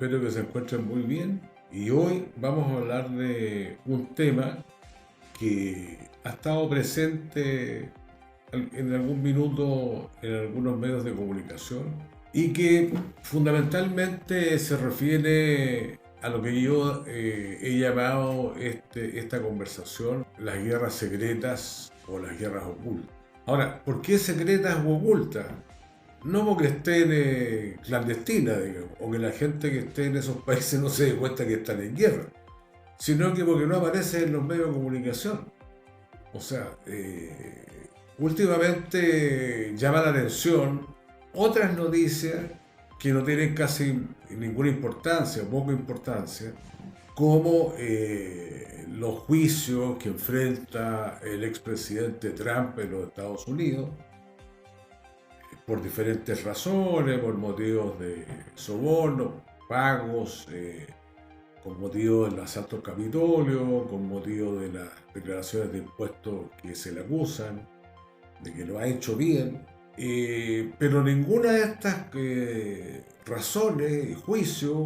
espero que se encuentren muy bien. Y hoy vamos a hablar de un tema que ha estado presente en algún minuto en algunos medios de comunicación y que fundamentalmente se refiere a lo que yo he llamado esta conversación las guerras secretas o las guerras ocultas. Ahora, ¿por qué secretas o ocultas? No porque estén clandestinas, digamos, o que la gente que esté en esos países no se dé cuenta que están en guerra, sino que porque no aparece en los medios de comunicación. O sea, últimamente llama la atención otras noticias que no tienen casi ninguna importancia o poca importancia, como los juicios que enfrenta el expresidente Trump en los Estados Unidos, por diferentes razones, por motivos de soborno, pagos, con motivo del asalto al Capitolio, con motivo de las declaraciones de impuestos que se le acusan, de que lo ha hecho bien. Pero ninguna de estas razones, juicios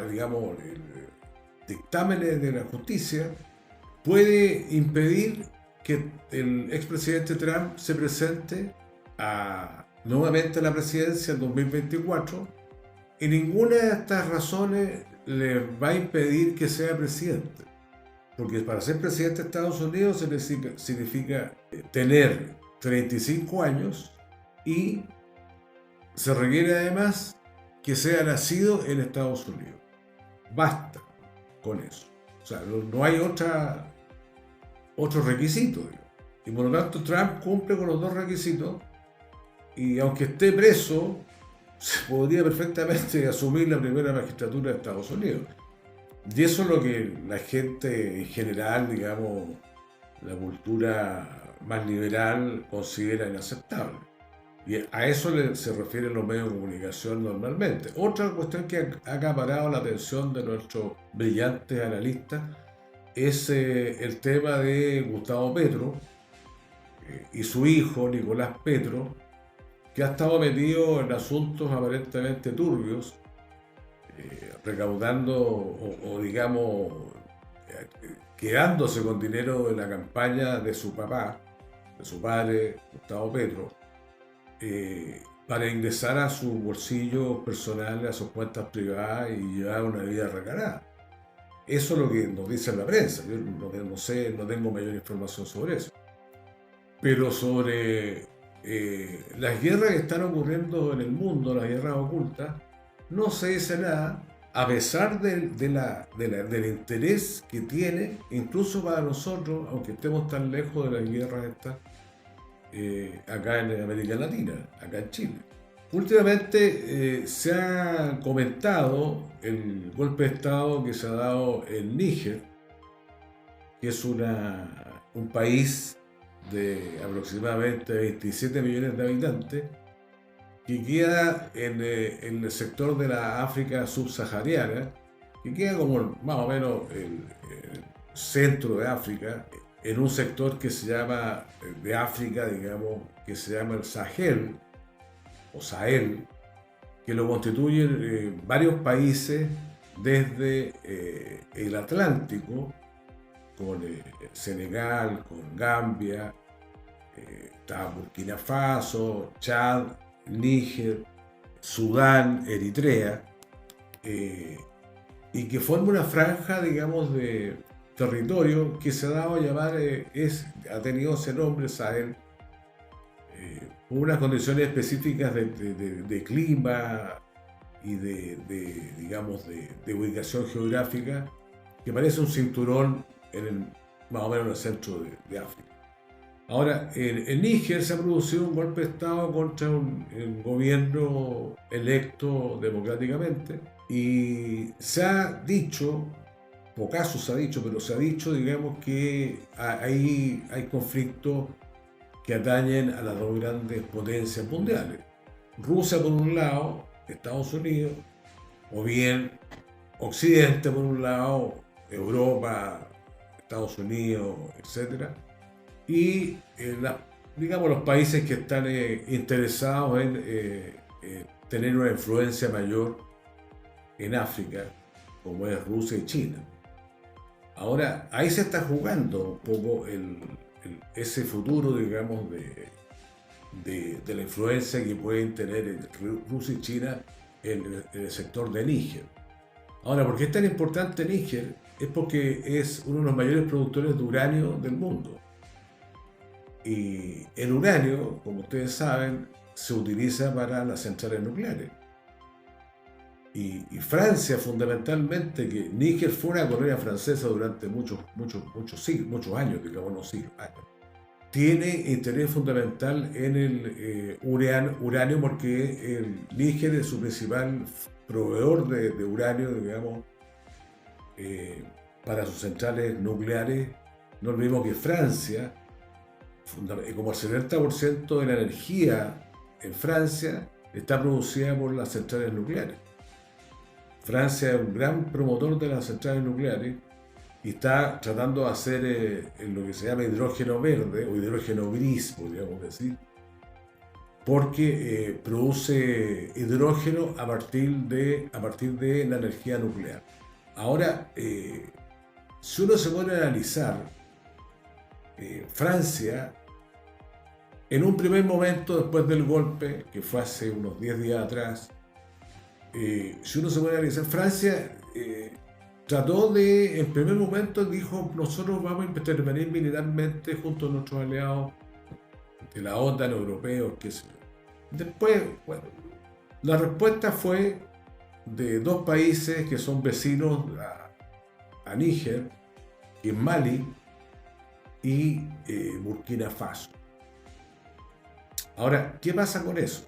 digamos, dictámenes de la justicia puede impedir que el expresidente Trump se presente nuevamente a la presidencia en 2024, y ninguna de estas razones le va a impedir que sea presidente. Porque para ser presidente de Estados Unidos significa tener 35 años y se requiere además que sea nacido en Estados Unidos. Basta con eso. O sea, no hay otro requisito. Y por lo tanto Trump cumple con los dos requisitos, y aunque esté preso, se podría perfectamente asumir la primera magistratura de Estados Unidos. Y eso es lo que la gente en general, digamos, la cultura más liberal considera inaceptable. Y a eso se refieren los medios de comunicación normalmente. Otra cuestión que ha acaparado la atención de nuestros brillantes analistas es el tema de Gustavo Petro y su hijo Nicolás Petro, que ha estado metido en asuntos aparentemente turbios, recaudando o digamos, quedándose con dinero de la campaña de su papá, de su padre, Gustavo Petro, para ingresar a sus bolsillos personales, a sus cuentas privadas y llevar una vida recargada. Eso es lo que nos dice la prensa. Yo no sé, no tengo mayor información sobre eso. Pero sobre las guerras que están ocurriendo en el mundo, las guerras ocultas, no se dice nada, a pesar del interés que tiene, incluso para nosotros, aunque estemos tan lejos de las guerras estas, acá en América Latina, acá en Chile. Últimamente se ha comentado el golpe de Estado que se ha dado en Níger, que es un país de aproximadamente 27 millones de habitantes, que queda en el sector de la África subsahariana, que queda como más o menos el centro de África, en un sector que se llama, de África, digamos, que se llama el Sahel, o Sahel, que lo constituyen varios países desde el Atlántico, con Senegal, con Gambia, está Burkina Faso, Chad, Níger, Sudán, Eritrea, y que forma una franja, digamos, de territorio que se ha dado a llamar, ha tenido ese nombre, Sahel, por unas condiciones específicas de clima y digamos, de ubicación geográfica, que parece un cinturón más o menos en el centro de África. Ahora, en Níger se ha producido un golpe de Estado contra un gobierno electo democráticamente, y se ha dicho, pocaso se ha dicho, pero se ha dicho, digamos, que ahí hay conflictos que atañen a las dos grandes potencias mundiales. Rusia por un lado, Estados Unidos, o bien Occidente por un lado, Europa, Estados Unidos, etc. Y digamos, los países que están interesados en tener una influencia mayor en África, como es Rusia y China. Ahora, ahí se está jugando un poco ese futuro, digamos, de la influencia que pueden tener Rusia y China en el sector de Níger. Ahora, ¿por qué es tan importante Níger? Es porque es uno de los mayores productores de uranio del mundo. Y el uranio, como ustedes saben, se utiliza para las centrales nucleares. Y Francia, fundamentalmente, que Níger fue una colonia francesa durante muchos siglos, muchos años, digamos, no siglos, años, tiene interés fundamental en el uranio porque el Níger es su principal proveedor de uranio, digamos, para sus centrales nucleares. No olvidemos que Francia, como el 70% de la energía en Francia está producida por las centrales nucleares. Francia es un gran promotor de las centrales nucleares y está tratando de hacer lo que se llama hidrógeno verde o hidrógeno gris, podríamos decir, porque produce hidrógeno a partir de la energía nuclear. Ahora, si uno se pone a analizar, Francia, en un primer momento, después del golpe, que fue hace unos 10 días atrás, si uno se pone a analizar, Francia trató de, en primer momento dijo, nosotros vamos a intervenir militarmente junto a nuestros aliados de la OTAN, europeos, qué sé yo. Después, bueno, la respuesta fue de dos países que son vecinos a Níger, que es Mali y Burkina Faso. Ahora, ¿qué pasa con eso?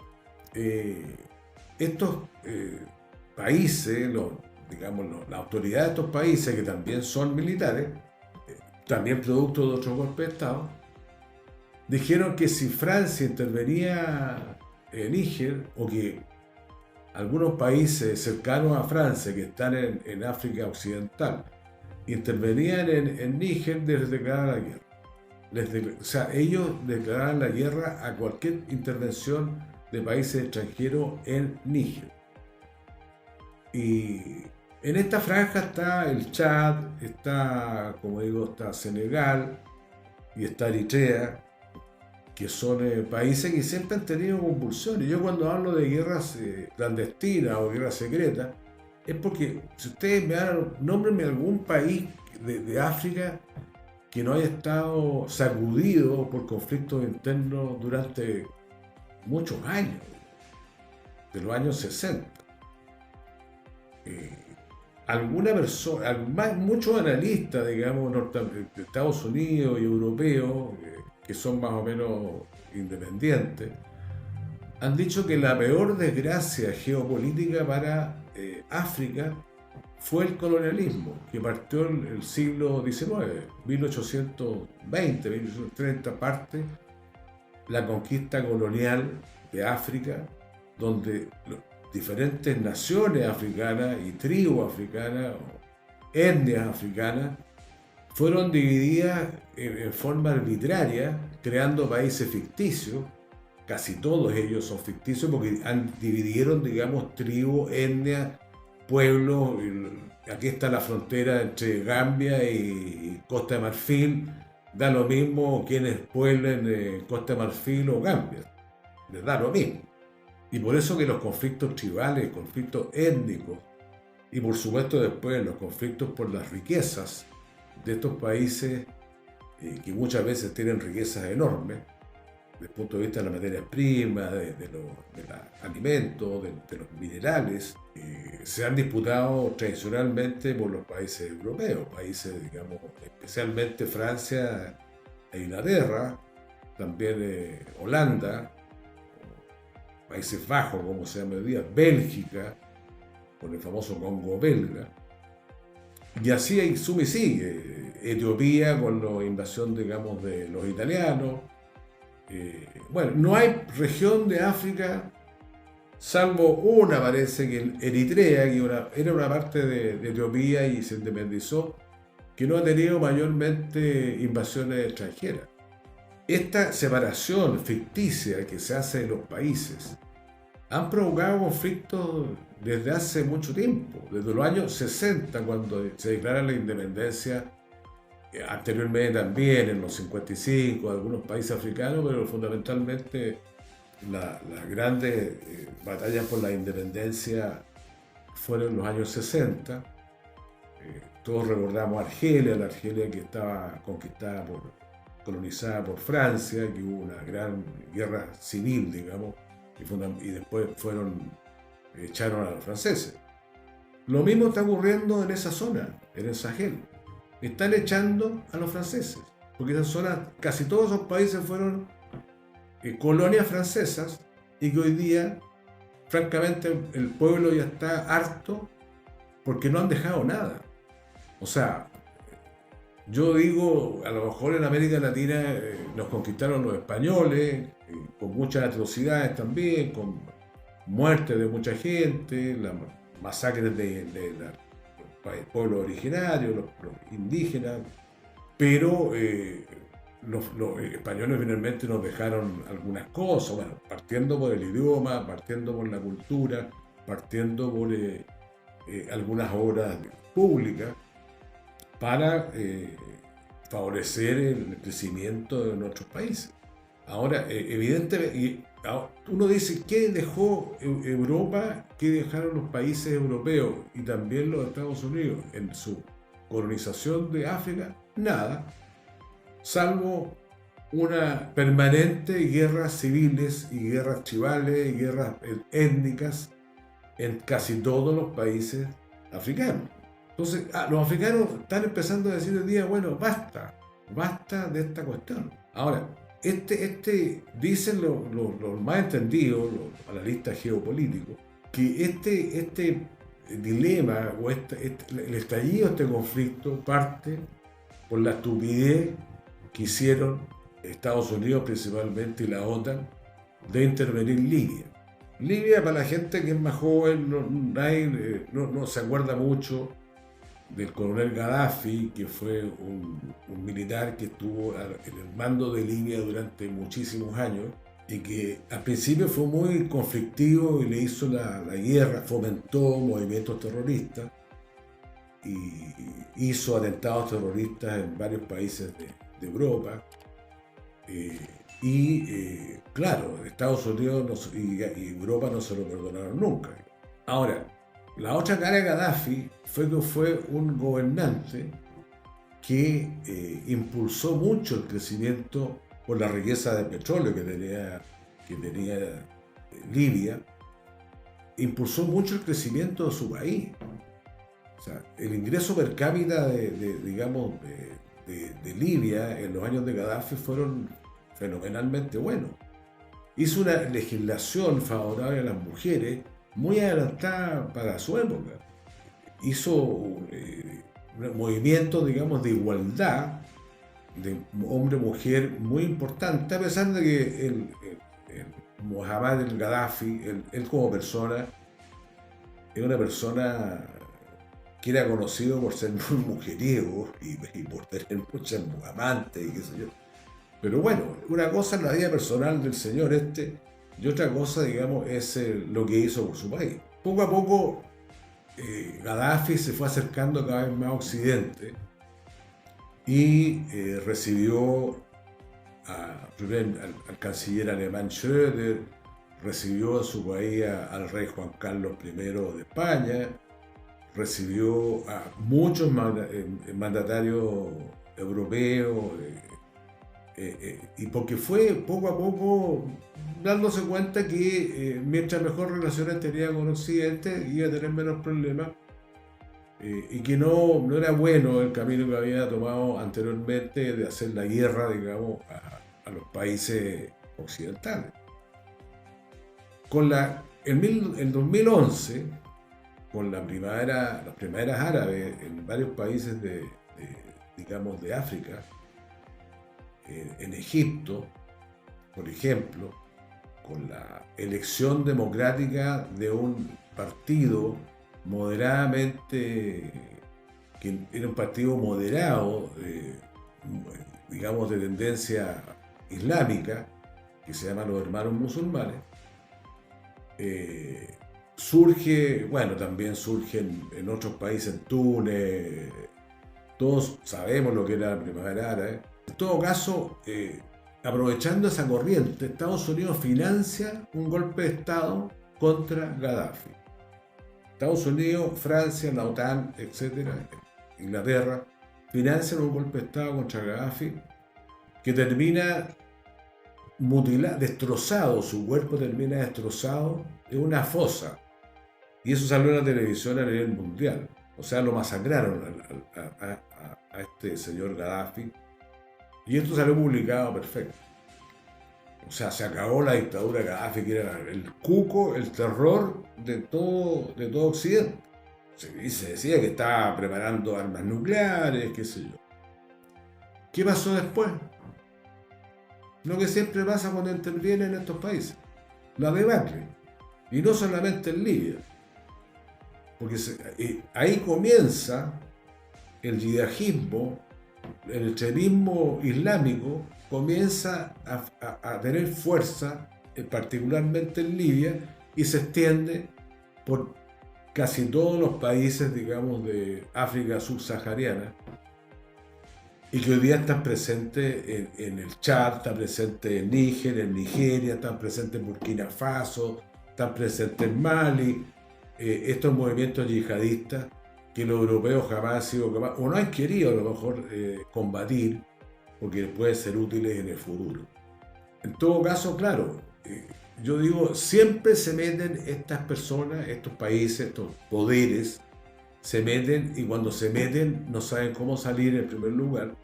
Estos países, las autoridades de estos países, que también son militares, también producto de otros golpes de Estado, dijeron que si Francia intervenía en Níger, o que algunos países cercanos a Francia, que están en África Occidental, intervenían en Níger, les declaraban la guerra. O sea, ellos declaraban la guerra a cualquier intervención de países extranjeros en Níger. Y en esta franja está el Chad, está, como digo, está Senegal y está Eritrea, que son países que siempre han tenido convulsiones. Yo cuando hablo de guerras clandestinas o guerras secretas, es porque si ustedes me dan, nómbrenme algún país de África que no haya estado sacudido por conflictos internos durante muchos años, de los años 60. Alguna persona, muchos analistas, digamos, de Estados Unidos y europeos, que son más o menos independientes, han dicho que la peor desgracia geopolítica para África fue el colonialismo, que partió en el siglo XIX, 1820, 1830, parte la conquista colonial de África, donde diferentes naciones africanas y tribus africanas, o etnias africanas, fueron divididas en forma arbitraria, creando países ficticios. Casi todos ellos son ficticios porque dividieron, digamos, tribus, etnias, pueblos. Aquí está la frontera entre Gambia y Costa de Marfil. Da lo mismo quienes pueblen Costa de Marfil o Gambia. Les da lo mismo. Y por eso que los conflictos tribales, conflictos étnicos, y por supuesto después los conflictos por las riquezas de estos países, que muchas veces tienen riquezas enormes, desde el punto de vista de las materias primas, de los alimentos, de los minerales, se han disputado tradicionalmente por los países europeos, países, digamos, especialmente Francia e Inglaterra, también Holanda, Países Bajos, como se llama hoy día, Bélgica, con el famoso Congo belga, y así suma y sigue. Etiopía con la invasión, digamos, de los italianos. Bueno, no hay región de África, salvo una, parece que Eritrea, que era una parte de Etiopía y se independizó, que no ha tenido mayormente invasiones extranjeras. Esta separación ficticia que se hace de los países han provocado conflictos desde hace mucho tiempo, desde los años 60, cuando se declara la independencia, anteriormente también en los 55, algunos países africanos, pero fundamentalmente las grandes batallas por la independencia fueron en los años 60. Todos recordamos Argelia, la Argelia que estaba conquistada colonizada por Francia, que hubo una gran guerra civil, digamos, y después echaron a los franceses. Lo mismo está ocurriendo en esa zona, en el Sahel. Están echando a los franceses, porque esa zona, casi todos esos países fueron colonias francesas, y que hoy día, francamente, el pueblo ya está harto porque no han dejado nada. O sea, yo digo, a lo mejor en América Latina nos conquistaron los españoles, con muchas atrocidades también, con muerte de mucha gente, las masacres de los pueblos originarios, los indígenas, pero los españoles finalmente nos dejaron algunas cosas, bueno, partiendo por el idioma, partiendo por la cultura, partiendo por algunas obras públicas, para favorecer el crecimiento de nuestros países. Ahora, evidentemente, uno dice, ¿qué dejó Europa, qué dejaron los países europeos y también los Estados Unidos en su colonización de África? Nada, salvo una permanente guerras civiles y guerras tribales y guerras étnicas en casi todos los países africanos. Entonces, los africanos están empezando a decir hoy día, bueno, basta de esta cuestión. Ahora, dicen los más entendidos, los analistas geopolíticos, que este dilema o el estallido de este conflicto parte por la estupidez que hicieron Estados Unidos principalmente y la OTAN de intervenir en Libia. Libia, para la gente que es más joven, no se acuerda mucho del coronel Gaddafi, que fue un militar que estuvo en el mando de Libia durante muchísimos años y que al principio fue muy conflictivo y le hizo la guerra, fomentó movimientos terroristas y hizo atentados terroristas en varios países de Europa. Claro, Estados Unidos y Europa no se lo perdonaron nunca. Ahora, la otra cara de Gaddafi fue que fue un gobernante que impulsó mucho el crecimiento por la riqueza de petróleo que tenía Libia, impulsó mucho el crecimiento de su país. O sea, el ingreso per cápita de Libia en los años de Gaddafi fueron fenomenalmente buenos. Hizo una legislación favorable a las mujeres muy adelantada para su época. Hizo movimientos, digamos, de igualdad de hombre-mujer muy importante, a pesar de que el Mohammad el Gaddafi, él como persona, es una persona que era conocido por ser muy mujeriego y por tener muchas amantes y qué sé yo. Pero bueno, una cosa es la vida personal del señor y otra cosa, digamos, es lo que hizo por su país. Poco a poco, Gaddafi se fue acercando cada vez más a Occidente y recibió al canciller alemán Schröder, recibió a su país al rey Juan Carlos I de España, recibió a muchos mandatarios europeos, y porque fue poco a poco dándose cuenta que mientras mejor relaciones tenía con Occidente iba a tener menos problemas, y que no era bueno el camino que había tomado anteriormente de hacer la guerra, digamos, a los países occidentales. En 2011, con las primaveras árabes en varios países digamos, de África, en Egipto, por ejemplo, con la elección democrática de un partido moderadamente, que era un partido moderado, digamos, de tendencia islámica, que se llama los Hermanos Musulmanes, Eh, Surge, bueno, también surge en otros países, en Túnez, todos sabemos lo que era la primavera árabe. En todo caso, aprovechando esa corriente, Estados Unidos financia un golpe de Estado contra Gaddafi. Estados Unidos, Francia, la OTAN, etcétera, Inglaterra, financian un golpe de Estado contra Gaddafi que termina mutilado, destrozado, su cuerpo termina destrozado en una fosa. Y eso salió en la televisión a nivel mundial. O sea, lo masacraron a este señor Gaddafi. Y esto salió publicado perfecto. O sea, se acabó la dictadura de Gaddafi, que era el cuco, el terror de todo Occidente. Se decía que estaba preparando armas nucleares, qué sé yo. ¿Qué pasó después? Lo que siempre pasa cuando intervienen estos países. La debacle. Y no solamente en Libia. Porque ahí comienza el yihadismo, el extremismo islámico, comienza a tener fuerza, particularmente en Libia, y se extiende por casi todos los países, digamos, de África subsahariana, y que hoy día están presentes en el Chad, están presentes en Níger, en Nigeria, están presentes en Burkina Faso, están presentes en Mali, estos movimientos yihadistas que los europeos jamás han sido capaces, o no han querido a lo mejor combatir, porque pueden ser útiles en el futuro. En todo caso, claro, yo digo, siempre se meten estas personas, estos países, estos poderes, se meten y cuando se meten no saben cómo salir en primer lugar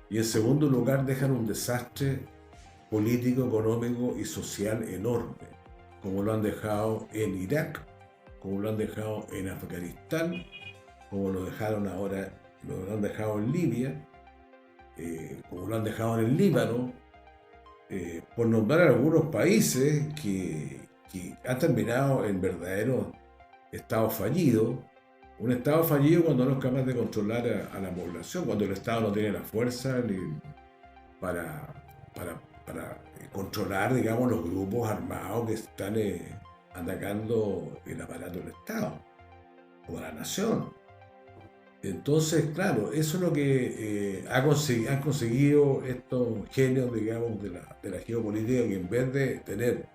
y en segundo lugar dejan un desastre político, económico y social enorme, como lo han dejado en Irak, como lo han dejado en Afganistán, como lo dejaron ahora, lo han dejado en Libia, como lo han dejado en el Líbano, por nombrar algunos países que han terminado en verdaderos estados fallidos. Un Estado fallido cuando no es capaz de controlar a la población, cuando el Estado no tiene la fuerza para, para controlar, digamos, los grupos armados que están atacando el aparato del Estado o la nación. Entonces, claro, eso es lo que han conseguido estos genios, digamos, de la geopolítica, que en vez de tener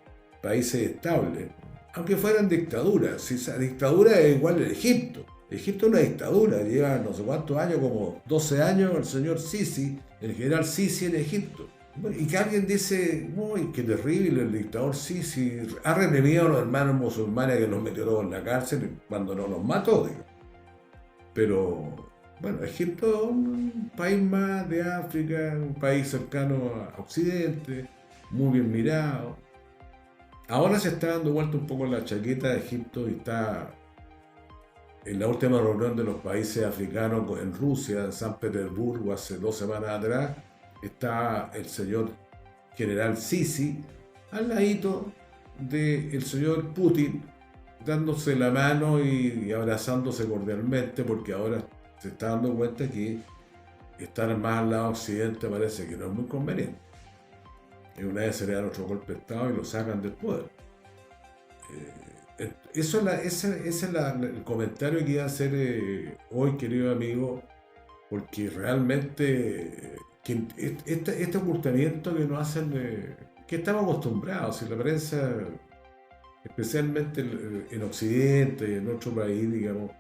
países estables, aunque fueran dictaduras, si esa dictadura es igual en Egipto. Egipto es una dictadura, lleva no sé cuántos años, como 12 años, el señor Sisi, el general Sisi en Egipto. Y que alguien dice, uy, qué terrible el dictador Sisi, ha reprimido a los hermanos musulmanes que los metió todos en la cárcel cuando no los mató, digo. Pero, bueno, Egipto es un país más de África, un país cercano a Occidente, muy bien mirado. Ahora se está dando vuelta un poco la chaqueta de Egipto y está en la última reunión de los países africanos en Rusia, en San Petersburgo, hace 2 semanas atrás, está el señor general Sisi al ladito del señor Putin, dándose la mano y abrazándose cordialmente, porque ahora se está dando cuenta que estar más al lado occidente parece que no es muy conveniente. Y una vez se le dan otro golpe de Estado y lo sacan del poder. Ese es el comentario que iba a hacer hoy, querido amigo, porque realmente este ocultamiento que nos hacen, que estamos acostumbrados, si la prensa, especialmente en Occidente y en nuestro país, digamos,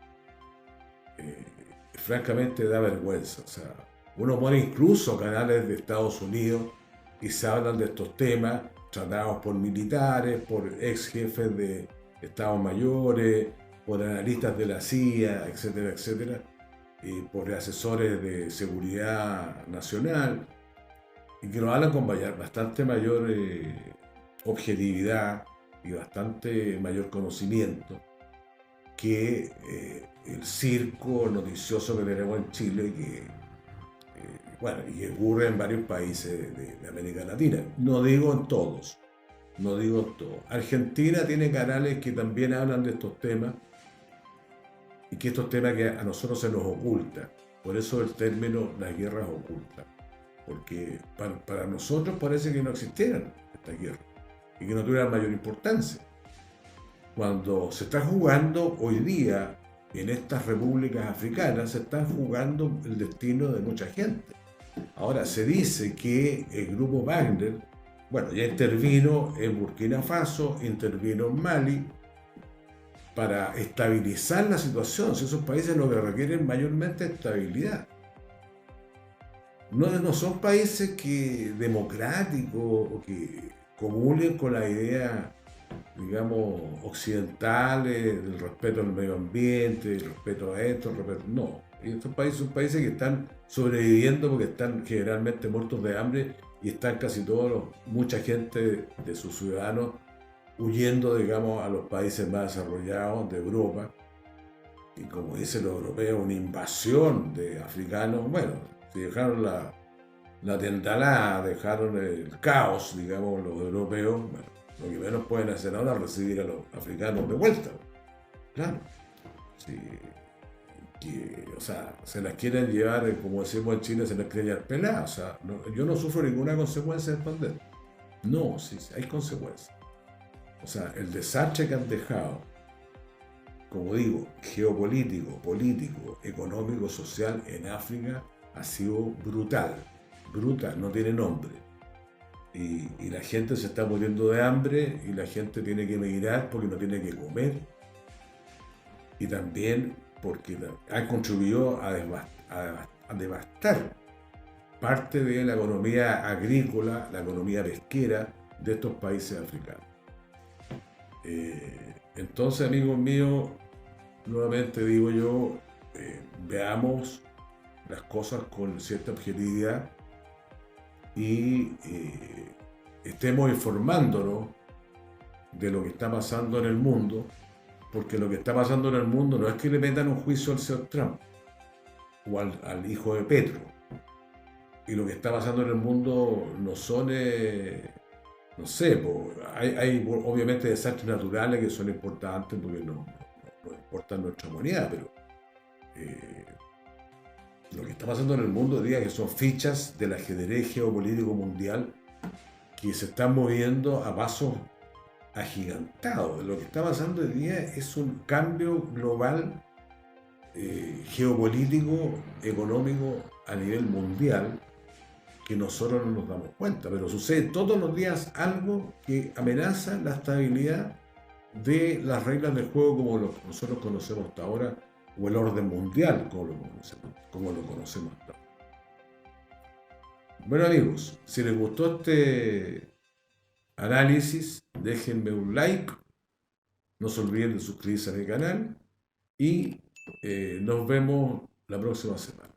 francamente da vergüenza. O sea, uno pone incluso canales de Estados Unidos y se hablan de estos temas tratados por militares, por ex jefes de estados mayores, por analistas de la CIA, etcétera, etcétera, y por asesores de seguridad nacional, y que lo hablan con bastante mayor objetividad y bastante mayor conocimiento que el circo noticioso que tenemos en Chile, bueno, y que ocurre en varios países de América Latina. No digo en todos, no digo en todos. Argentina tiene canales que también hablan de estos temas, y que estos temas que a nosotros se nos oculta. Por eso el término las guerras ocultas. Porque para nosotros parece que no existieran estas guerras y que no tuvieran mayor importancia. cuando se está jugando hoy día en estas repúblicas africanas, se está jugando el destino de mucha gente. Ahora, se dice que el grupo Wagner, bueno, ya intervino en Burkina Faso, intervino en Mali, para estabilizar la situación. Si esos países lo que requieren mayormente es estabilidad. No son países que democráticos o que comulguen con la idea, digamos, occidentales, del respeto al medio ambiente, el respeto a esto, el respeto... No. Y estos países son países que están sobreviviendo porque están generalmente muertos de hambre y están casi todos, mucha gente de sus ciudadanos huyendo, digamos, a los países más desarrollados de Europa. Y como dicen los europeos, una invasión de africanos. Bueno, si dejaron la tendalada, dejaron el caos, digamos, los europeos, bueno, lo que menos pueden hacer ahora es recibir a los africanos de vuelta. Claro. Sí, o sea, se las quieren llevar, como decimos en Chile, se las quieren llevar peladas. O sea, yo no sufro ninguna consecuencia de responder. No, sí, hay consecuencias. O sea, el desastre que han dejado, como digo, geopolítico, político, económico, social en África ha sido brutal. Brutal, no tiene nombre. Y la gente se está muriendo de hambre y la gente tiene que emigrar porque no tiene que comer. Y también porque ha contribuido a devastar parte de la economía agrícola, la economía pesquera de estos países africanos. Entonces, amigos míos, nuevamente digo yo, veamos las cosas con cierta objetividad y estemos informándonos de lo que está pasando en el mundo, porque lo que está pasando en el mundo no es que le metan un juicio al señor Trump o al hijo de Petro. Y lo que está pasando en el mundo no son, no sé, hay obviamente desastres naturales que son importantes porque no importa nuestra humanidad, pero lo que está pasando en el mundo hoy día que son fichas del ajedrez geopolítico mundial que se están moviendo a pasos agigantados. Lo que está pasando hoy día es un cambio global geopolítico, económico a nivel mundial que nosotros no nos damos cuenta, pero sucede todos los días algo que amenaza la estabilidad de las reglas del juego como nosotros conocemos hasta ahora, o el orden mundial como lo conocemos hasta ahora. Bueno amigos, si les gustó este análisis, déjenme un like, no se olviden de suscribirse a mi canal y nos vemos la próxima semana.